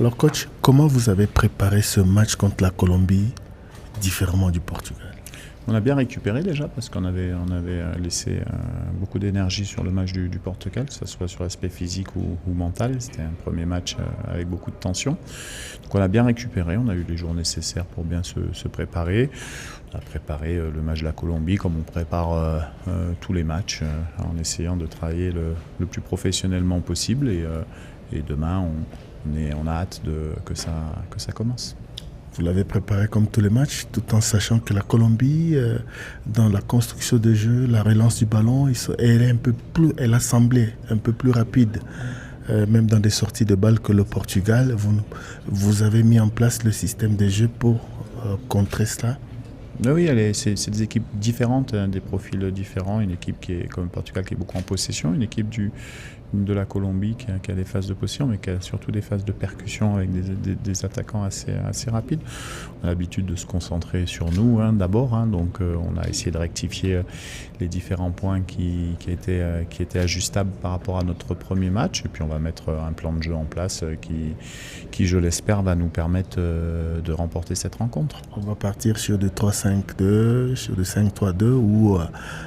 Alors coach, comment vous avez préparé ce match contre la Colombie différemment du Portugal? On a bien récupéré déjà parce qu'on avait laissé beaucoup d'énergie sur le match du Portugal, que ce soit sur l'aspect physique ou mental. C'était un premier match avec beaucoup de tension. Donc on a bien récupéré, on a eu les jours nécessaires pour bien se préparer. On a préparé le match de la Colombie comme on prépare tous les matchs en essayant de travailler le plus professionnellement possible. Et demain, on a hâte que ça commence. Vous l'avez préparé comme tous les matchs, tout en sachant que la Colombie, dans la construction de jeu, la relance du ballon, elle a semblé un peu plus rapide, même dans des sorties de balles que le Portugal. Vous avez mis en place le système de jeu pour contrer cela. Oui, c'est des équipes différentes, hein, des profils différents. Une équipe qui est comme le Portugal qui est beaucoup en possession, une équipe de la Colombie qui a des phases de possession, mais qui a surtout des phases de percussion avec des attaquants assez rapides. On a l'habitude de se concentrer sur nous d'abord, donc on a essayé de rectifier les différents points qui étaient ajustables par rapport à notre premier match. Et puis on va mettre un plan de jeu en place qui je l'espère, va nous permettre de remporter cette rencontre. On va partir sur du 3-5-2, sur du 5-3-2 ou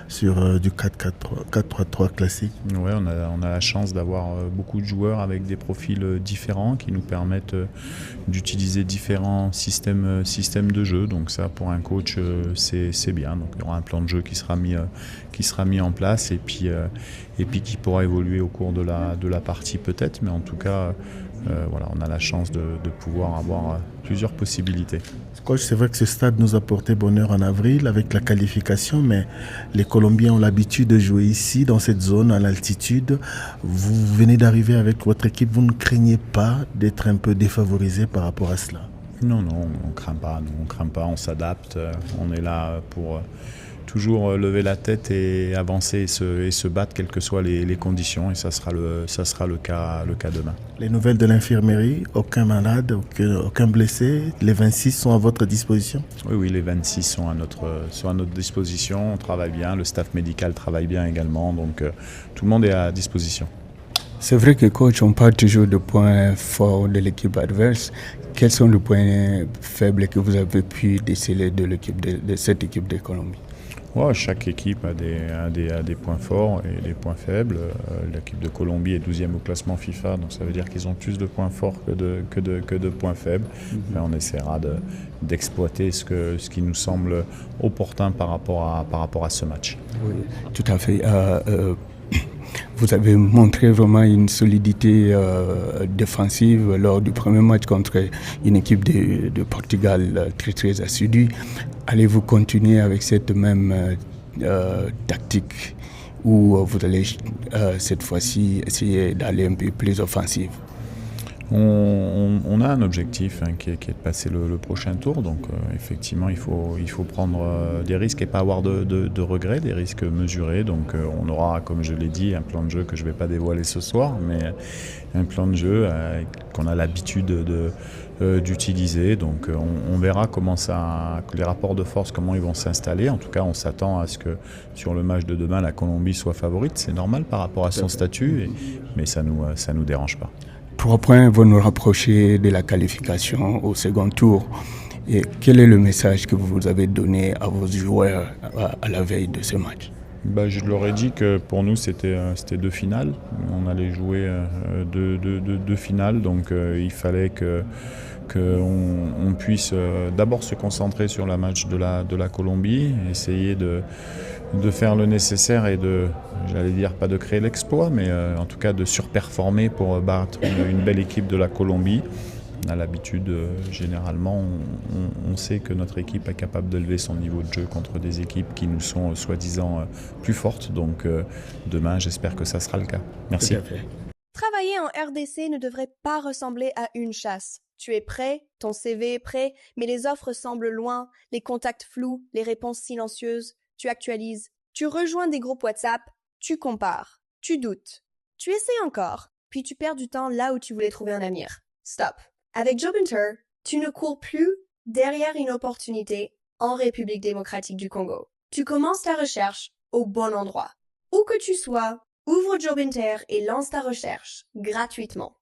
sur du 4-3-3 classique. Ouais, on a la chance d'avoir beaucoup de joueurs avec des profils différents qui nous permettent d'utiliser différents systèmes de jeu. Donc ça, pour un coach, c'est bien. Donc il y aura un plan de jeu qui sera mis en place et puis qui pourra évoluer au cours de la partie peut-être. Mais en tout cas, voilà, on a la chance de pouvoir avoir plusieurs possibilités. Coach, c'est vrai que ce stade nous a porté bonheur en avril avec la qualification, mais les Colombiens ont l'habitude de jouer ici, dans cette zone, à l'altitude. Vous venez d'arriver avec votre équipe, vous ne craignez pas d'être un peu défavorisé par rapport à cela? Non, on craint pas, on s'adapte, on est là pour toujours lever la tête et avancer et se battre quelles que soient les conditions, et ça sera le cas demain. Les nouvelles de l'infirmerie, aucun malade, aucun blessé, les 26 sont à votre disposition? Oui, les 26 sont à notre disposition, on travaille bien, le staff médical travaille bien également, donc tout le monde est à disposition. C'est vrai que coach, on parle toujours de points forts de l'équipe adverse. Quels sont les points faibles que vous avez pu déceler de cette équipe de Colombie? Ouais, chaque équipe a des points forts et des points faibles. L'équipe de Colombie est 12e au classement FIFA, donc ça veut dire qu'ils ont plus de points forts que de points faibles. Enfin, on essaiera d'exploiter ce qui nous semble opportun par rapport à ce match. Oui, tout à fait. Vous avez montré vraiment une solidité défensive lors du premier match contre une équipe de Portugal très assidue. Allez-vous continuer avec cette même tactique ou vous allez cette fois-ci essayer d'aller un peu plus offensif? On a un objectif qui est de passer le prochain tour, donc effectivement il faut prendre des risques et pas avoir de regrets, des risques mesurés. Donc on aura, comme je l'ai dit, un plan de jeu que je ne vais pas dévoiler ce soir, mais un plan de jeu qu'on a l'habitude d'utiliser. Donc on verra les rapports de force, comment ils vont s'installer. En tout cas, on s'attend à ce que sur le match de demain, la Colombie soit favorite. C'est normal par rapport à son statut, mais ça nous dérange pas. 3 points vont nous rapprocher de la qualification au second tour. Et quel est le message que vous avez donné à vos joueurs à la veille de ce match? Je leur ai dit que pour nous c'était 2 finales. On allait jouer deux finales, donc il fallait qu'on puisse d'abord se concentrer sur le match de la Colombie, essayer de faire le nécessaire et j'allais dire pas de créer l'exploit, mais en tout cas de surperformer pour battre une belle équipe de la Colombie. On a l'habitude, généralement, on sait que notre équipe est capable d'élever son niveau de jeu contre des équipes qui nous sont soi-disant plus fortes. Donc demain, j'espère que ça sera le cas. Merci. Travailler en RDC ne devrait pas ressembler à une chasse. Tu es prêt, ton CV est prêt, mais les offres semblent loin, les contacts flous, les réponses silencieuses. Tu actualises, tu rejoins des groupes WhatsApp, tu compares, tu doutes, tu essaies encore, puis tu perds du temps là où tu voulais trouver un avenir. Stop. Avec Jobinter, tu ne cours plus derrière une opportunité en République démocratique du Congo. Tu commences ta recherche au bon endroit. Où que tu sois, ouvre Jobinter et lance ta recherche gratuitement.